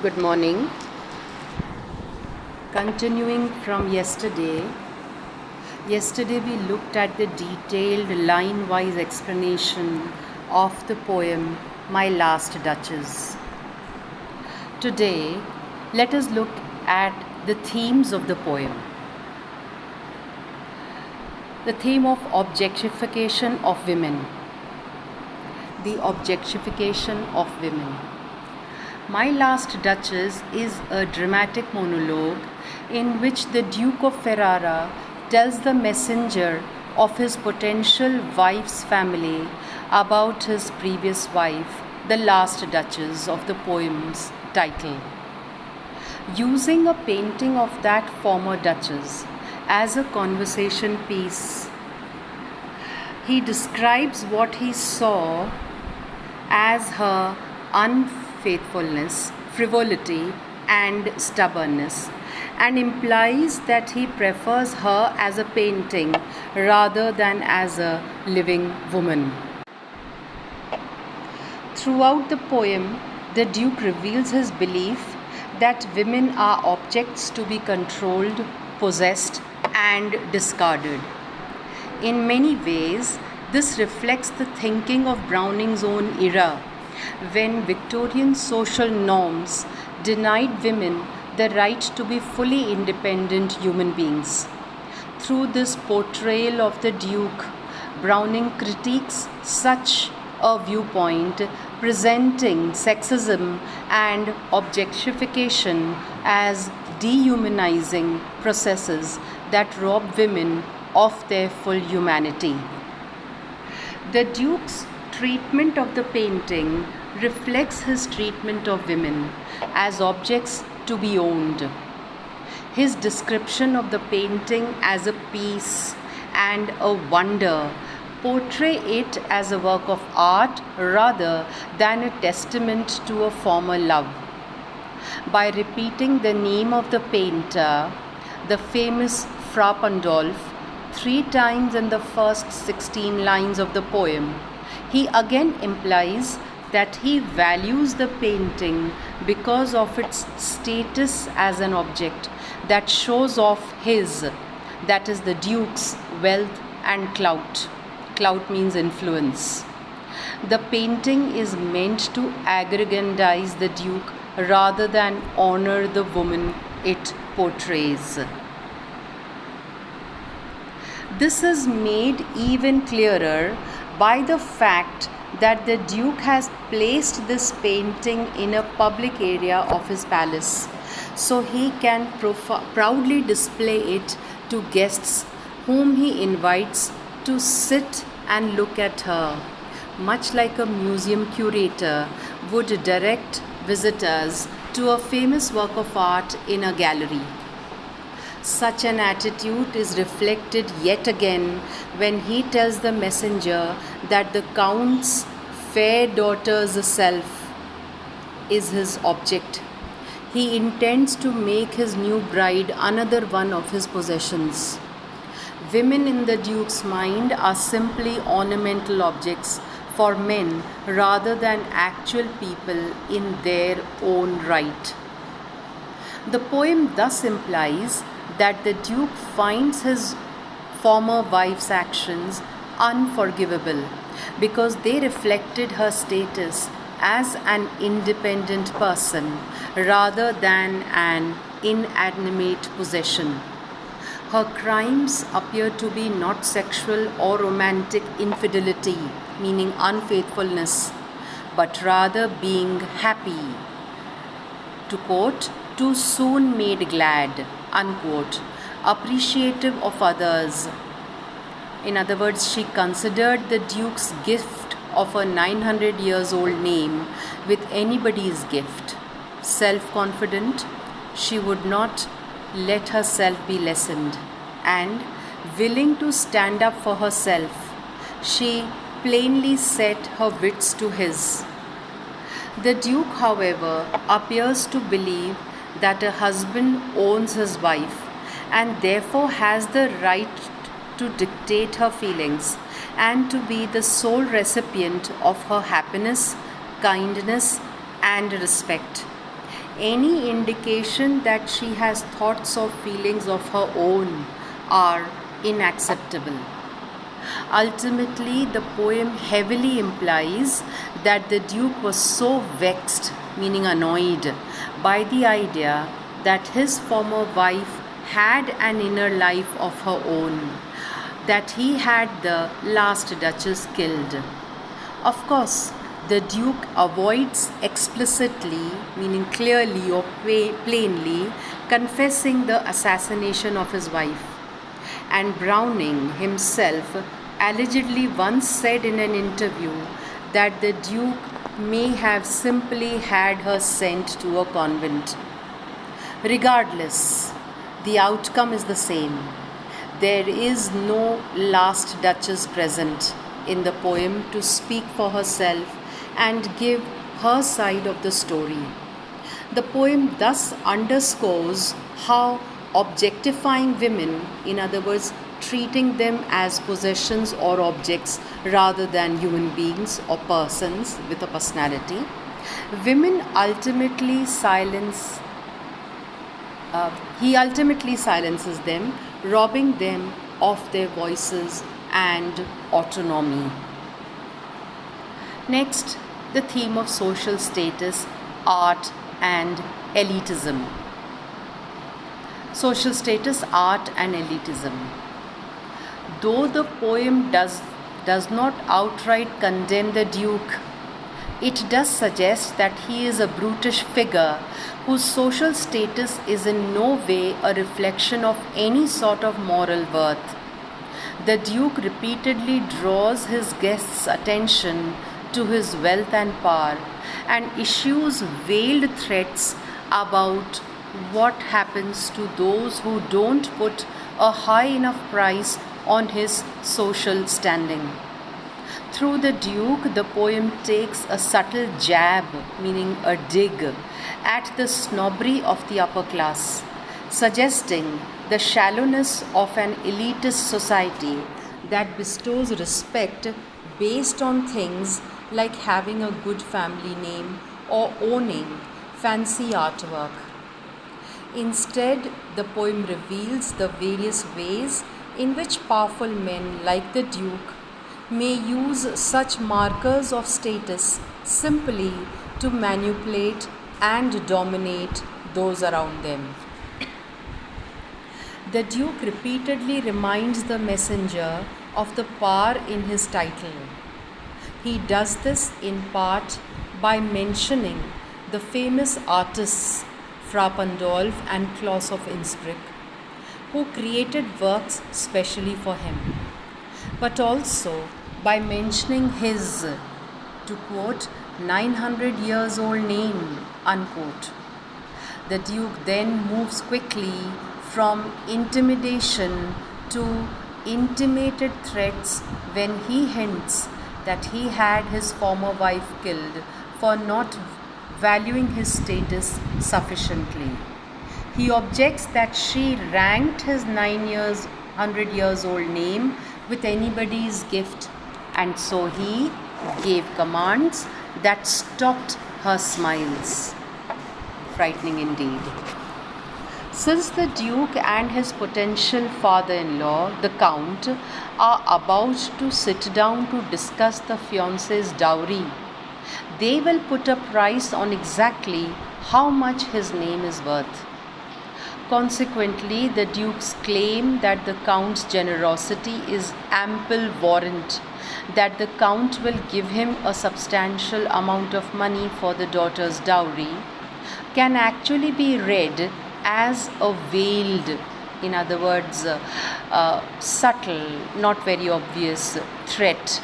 Good morning. Continuing from yesterday we looked at the detailed line wise explanation of the poem My Last Duchess. Today, let us look at the themes of the poem. The theme of objectification of women. The objectification of women. My Last Duchess is a dramatic monologue in which the Duke of Ferrara tells the messenger of his potential wife's family about his previous wife, the last Duchess of the poem's title. Using a painting of that former Duchess as a conversation piece, he describes what he saw as her unfaithfulness, frivolity, and stubbornness, and implies that he prefers her as a painting rather than as a living woman. Throughout the poem, the Duke reveals his belief that women are objects to be controlled, possessed, and discarded. In many ways, this reflects the thinking of Browning's own era, when Victorian social norms denied women the right to be fully independent human beings. Through this portrayal of the Duke, Browning critiques such a viewpoint, presenting sexism and objectification as dehumanizing processes that rob women of their full humanity. The Duke's treatment of the painting reflects his treatment of women as objects to be owned. His description of the painting as a piece and a wonder portray it as a work of art rather than a testament to a former love. By repeating the name of the painter, the famous Fra Pandolf, 3 times in the first 16 lines of the poem, he again implies that he values the painting because of its status as an object that shows off his, that is the Duke's, wealth and clout. Clout means influence. The painting is meant to aggrandize the Duke rather than honor the woman it portrays. This is made even clearer by the fact that the Duke has placed this painting in a public area of his palace, so he can proudly display it to guests whom he invites to sit and look at her, much like a museum curator would direct visitors to a famous work of art in a gallery. Such an attitude is reflected yet again when he tells the messenger that the Count's fair daughter's self is his object. He intends to make his new bride another one of his possessions. Women in the Duke's mind are simply ornamental objects for men rather than actual people in their own right. The poem thus implies that the Duke finds his former wife's actions unforgivable because they reflected her status as an independent person rather than an inanimate possession. Her crimes appear to be not sexual or romantic infidelity, meaning unfaithfulness, but rather being happy, to quote, too soon made glad, unquote, appreciative of others. In other words, she considered the Duke's gift of a 900 years old name with anybody's gift. Self-confident, she would not let herself be lessened, and willing to stand up for herself, she plainly set her wits to his. The Duke, however, appears to believe that a husband owns his wife and therefore has the right to dictate her feelings and to be the sole recipient of her happiness, kindness, and respect. any indication that she has thoughts or feelings of her own are unacceptable. Ultimately, the poem heavily implies that the Duke was so vexed, meaning annoyed, by the idea that his former wife had an inner life of her own, that he had the last Duchess killed. Of course, the Duke avoids explicitly, meaning clearly or plainly, confessing the assassination of his wife. And Browning himself allegedly once said in an interview that the Duke may have simply had her sent to a convent. Regardless, the outcome is the same. There is no last Duchess present in the poem to speak for herself and give her side of the story. The poem thus underscores how objectifying women, in other words, treating them as possessions or objects rather than human beings or persons with a personality, women ultimately he ultimately silences them, robbing them of their voices and autonomy. Next, the theme of social status, art, and elitism. Social status, art, and elitism. Though the poem does not outright condemn the Duke, it does suggest that he is a brutish figure whose social status is in no way a reflection of any sort of moral worth. The Duke repeatedly draws his guests' attention to his wealth and power and issues veiled threats about what happens to those who don't put a high enough price on his social standing. Through the Duke, the poem takes a subtle jab, meaning a dig, at the snobbery of the upper class, suggesting the shallowness of an elitist society that bestows respect based on things like having a good family name or owning fancy artwork. Instead, the poem reveals the various ways in which powerful men like the Duke may use such markers of status simply to manipulate and dominate those around them. The Duke repeatedly reminds the messenger of the power in his title. He does this in part by mentioning the famous artists Fra Pandolf and Claus of Innsbruck, who created works specially for him, but also by mentioning his, to quote, 900 years old name, unquote. The Duke then moves quickly from intimidation to intimated threats when he hints that he had his former wife killed for not valuing his status sufficiently. He objects that she ranked his 100 years old name with anybody's gift, and so he gave commands that stopped her smiles. Frightening indeed. Since the Duke and his potential father-in-law, the Count, are about to sit down to discuss the fiancé's dowry, they will put a price on exactly how much his name is worth. Consequently, the Duke's claim that the Count's generosity is ample warrant that the Count will give him a substantial amount of money for the daughter's dowry can actually be read as a veiled, in other words, subtle, not very obvious threat.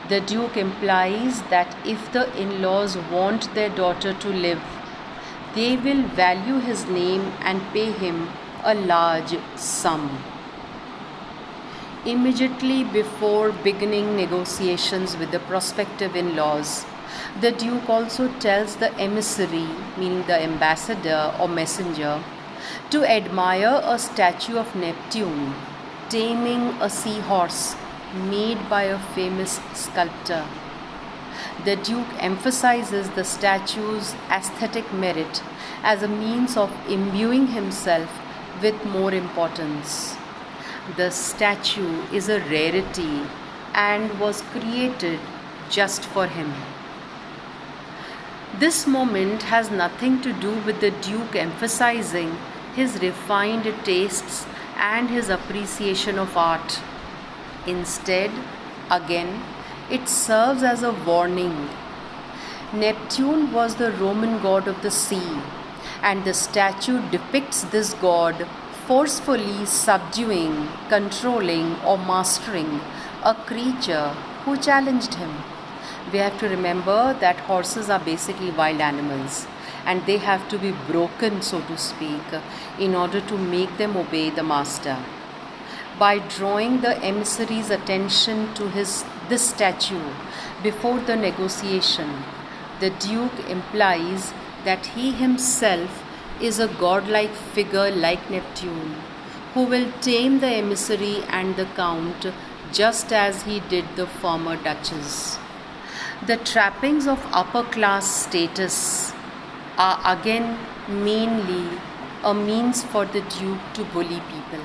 The Duke implies that if the in-laws want their daughter to live, they will value his name and pay him a large sum. Immediately before beginning negotiations with the prospective in-laws, the Duke also tells the emissary, meaning the ambassador or messenger, to admire a statue of Neptune taming a seahorse made by a famous sculptor. The Duke emphasizes the statue's aesthetic merit as a means of imbuing himself with more importance. The statue is a rarity and was created just for him. This moment has nothing to do with the Duke emphasizing his refined tastes and his appreciation of art. Instead, again, it serves as a warning. Neptune was the Roman god of the sea, and the statue depicts this god forcefully subduing, controlling, or mastering a creature who challenged him. We have to remember that horses are basically wild animals and they have to be broken, so to speak, in order to make them obey the master. By drawing the emissary's attention to this statue before the negotiation, the Duke implies that he himself is a godlike figure like Neptune, who will tame the emissary and the count just as he did the former duchess. The trappings of upper class status are again mainly a means for the Duke to bully people.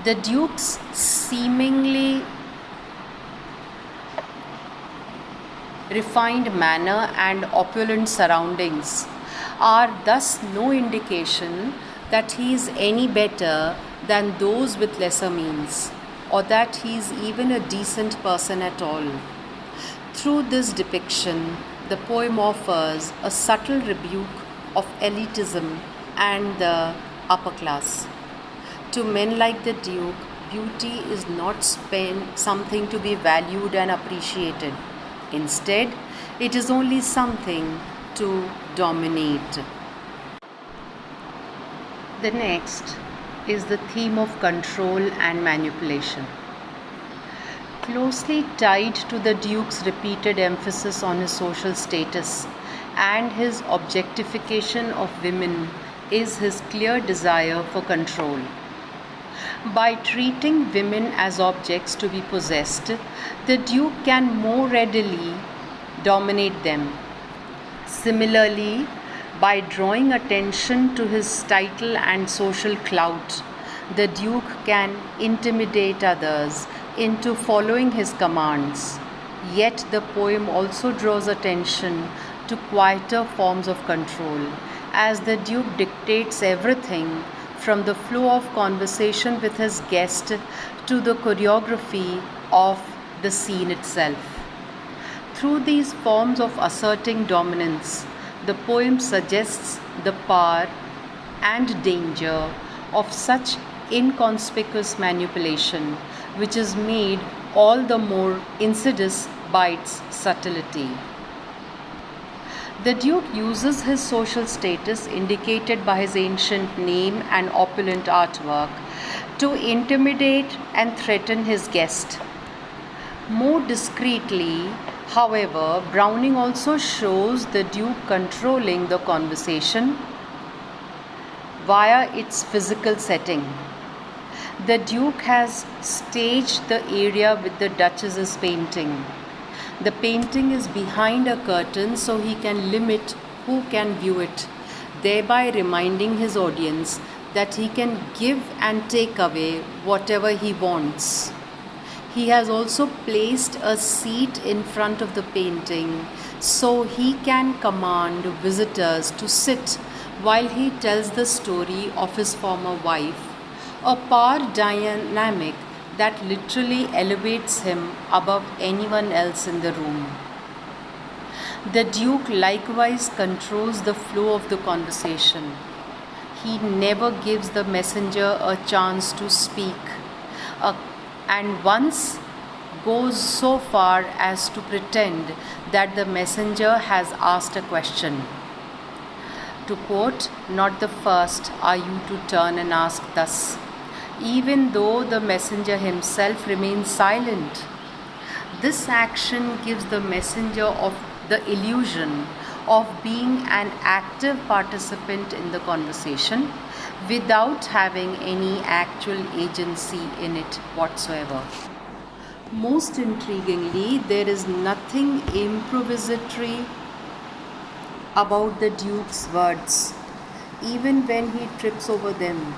The Duke's seemingly refined manner and opulent surroundings are thus no indication that he is any better than those with lesser means, or that he is even a decent person at all. Through this depiction, the poem offers a subtle rebuke of elitism and the upper class. To men like the Duke, beauty is not something to be valued and appreciated. Instead, it is only something to dominate. The next is the theme of control and manipulation. Closely tied to the Duke's repeated emphasis on his social status and his objectification of women is his clear desire for control. By treating women as objects to be possessed, the Duke can more readily dominate them. Similarly, by drawing attention to his title and social clout, the Duke can intimidate others into following his commands. Yet the poem also draws attention to quieter forms of control, as the Duke dictates everything from the flow of conversation with his guest to the choreography of the scene itself. Through these forms of asserting dominance, the poem suggests the power and danger of such inconspicuous manipulation, which is made all the more insidious by its subtlety. The Duke uses his social status, indicated by his ancient name and opulent artwork, to intimidate and threaten his guest. More discreetly, however, Browning also shows the Duke controlling the conversation via its physical setting. The Duke has staged the area with the Duchess's painting. The painting is behind a curtain so he can limit who can view it, thereby reminding his audience that he can give and take away whatever he wants. He has also placed a seat in front of the painting so he can command visitors to sit while he tells the story of his former wife, a power dynamic that literally elevates him above anyone else in the room. The Duke likewise controls the flow of the conversation. He never gives the messenger a chance to speak, and once goes so far as to pretend that the messenger has asked a question. To quote, "Not the first are you to turn and ask thus," even though the messenger himself remains silent. This action gives the messenger of the illusion of being an active participant in the conversation without having any actual agency in it whatsoever. Most intriguingly, there is nothing improvisatory about the Duke's words, even when he trips over them.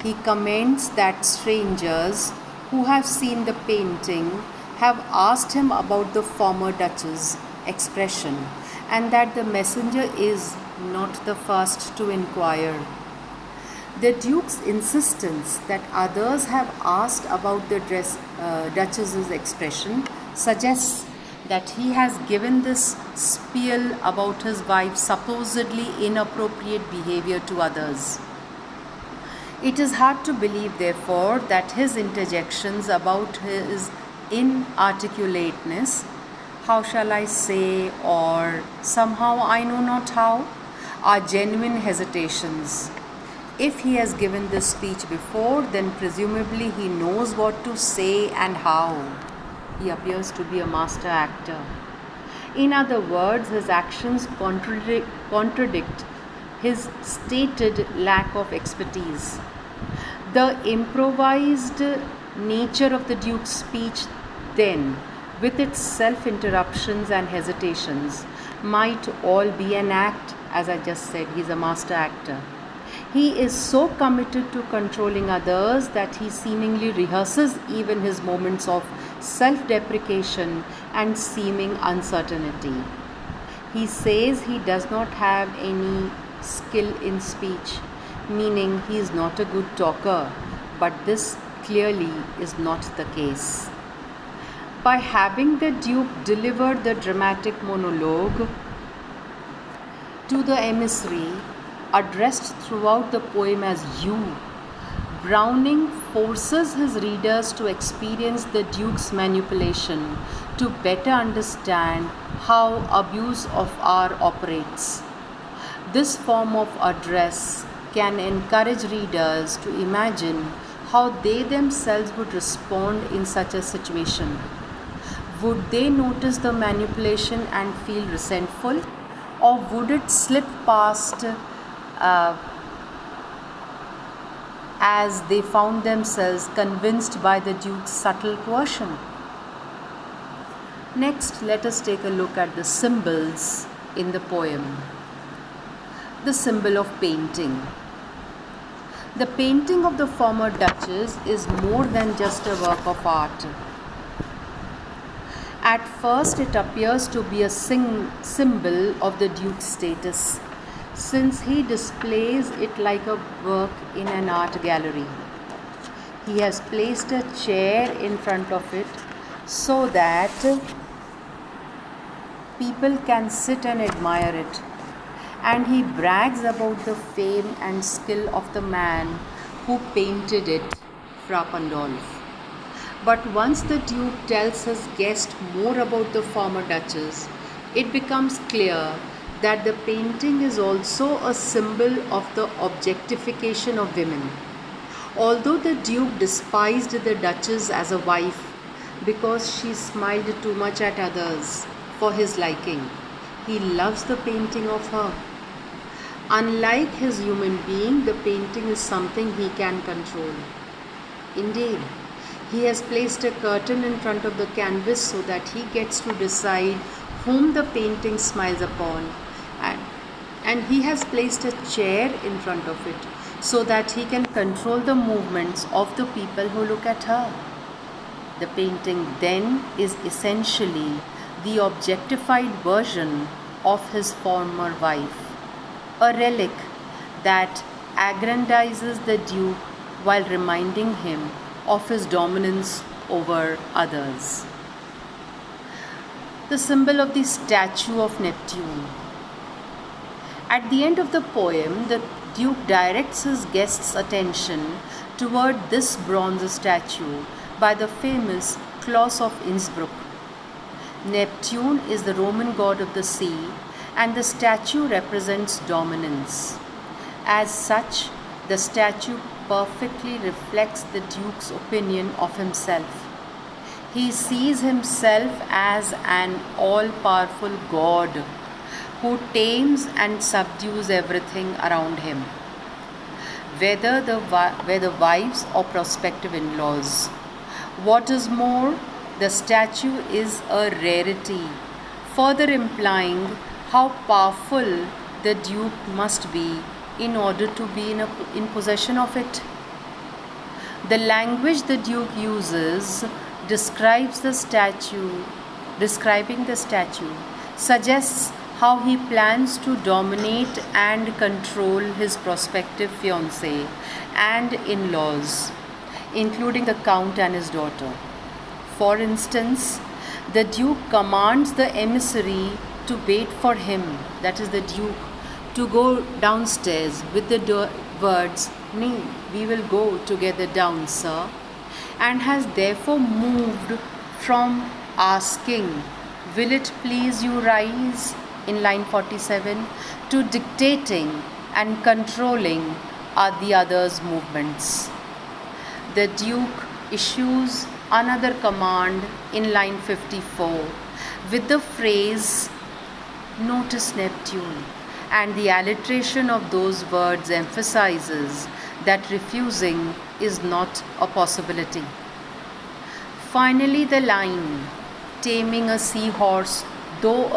He comments that strangers who have seen the painting have asked him about the former Duchess' expression, and that the messenger is not the first to inquire. The Duke's insistence that others have asked about the Duchess's expression suggests that he has given this spiel about his wife's supposedly inappropriate behavior to others. It is hard to believe, therefore, that his interjections about his inarticulateness, how shall I say, or somehow I know not how, are genuine hesitations. If he has given this speech before, then presumably he knows what to say and how. He appears to be a master actor. In other words, his actions contradict his stated lack of expertise. The improvised nature of the Duke's speech, then, with its self interruptions and hesitations, might all be an act. As I just said, he's a master actor. He is so committed to controlling others that he seemingly rehearses even his moments of self deprecation and seeming uncertainty. He says he does not have any skill in speech, meaning he is not a good talker, but this clearly is not the case. By having the Duke deliver the dramatic monologue to the emissary, addressed throughout the poem as you, Browning forces his readers to experience the Duke's manipulation to better understand how abuse of power operates. This form of address can encourage readers to imagine how they themselves would respond in such a situation. Would they notice the manipulation and feel resentful, or would it slip past as they found themselves convinced by the Duke's subtle coercion? Next, let us take a look at the symbols in the poem. The symbol of painting. The painting of the former Duchess is more than just a work of art. At first, it appears to be a symbol of the Duke's status, since he displays it like a work in an art gallery. He has placed a chair in front of it so that people can sit and admire it, and he brags about the fame and skill of the man who painted it, Fra Pandolf. But once the Duke tells his guest more about the former Duchess, it becomes clear that the painting is also a symbol of the objectification of women. Although the Duke despised the Duchess as a wife because she smiled too much at others for his liking, he loves the painting of her. Unlike his human being, the painting is something he can control. Indeed, he has placed a curtain in front of the canvas so that he gets to decide whom the painting smiles upon, and he has placed a chair in front of it so that he can control the movements of the people who look at her. The painting then is essentially the objectified version of his former wife, a relic that aggrandizes the Duke while reminding him of his dominance over others. The symbol of the statue of Neptune. At the end of the poem, the Duke directs his guests' attention toward this bronze statue by the famous Claus of Innsbruck. Neptune is the Roman god of the sea, and the statue represents dominance. As such, the statue perfectly reflects the Duke's opinion of himself. He sees himself as an all-powerful god who tames and subdues everything around him, whether the wives or prospective in-laws. What is more, The statue is a rarity, further implying how powerful the Duke must be in order to be in possession of it. The language the Duke uses describing the statue suggests how he plans to dominate and control his prospective fiancée and in-laws, including the Count and his daughter. For instance, the Duke commands the emissary to wait for him, that is the Duke, to go downstairs with the words, "Nay, we will go together down, sir," and has therefore moved from asking, "Will it please you rise?" in line 47 to dictating and controlling the other's movements. The Duke issues another command in line 54 with the phrase, "Notice Neptune," and the alliteration of those words emphasizes that refusing is not a possibility. Finally, the line, "Taming a seahorse, thought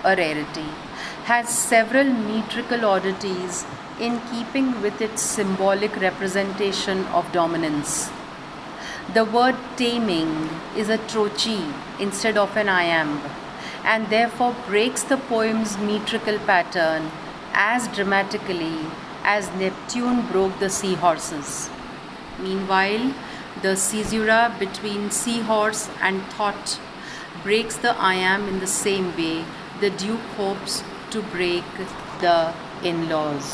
a rarity," has several metrical oddities in keeping with its symbolic representation of dominance. The word taming is a trochee instead of an iamb, and therefore breaks the poem's metrical pattern as dramatically as Neptune broke the seahorses. Meanwhile, the caesura between seahorse and thought breaks the iamb in the same way the Duke hopes to break the in-laws.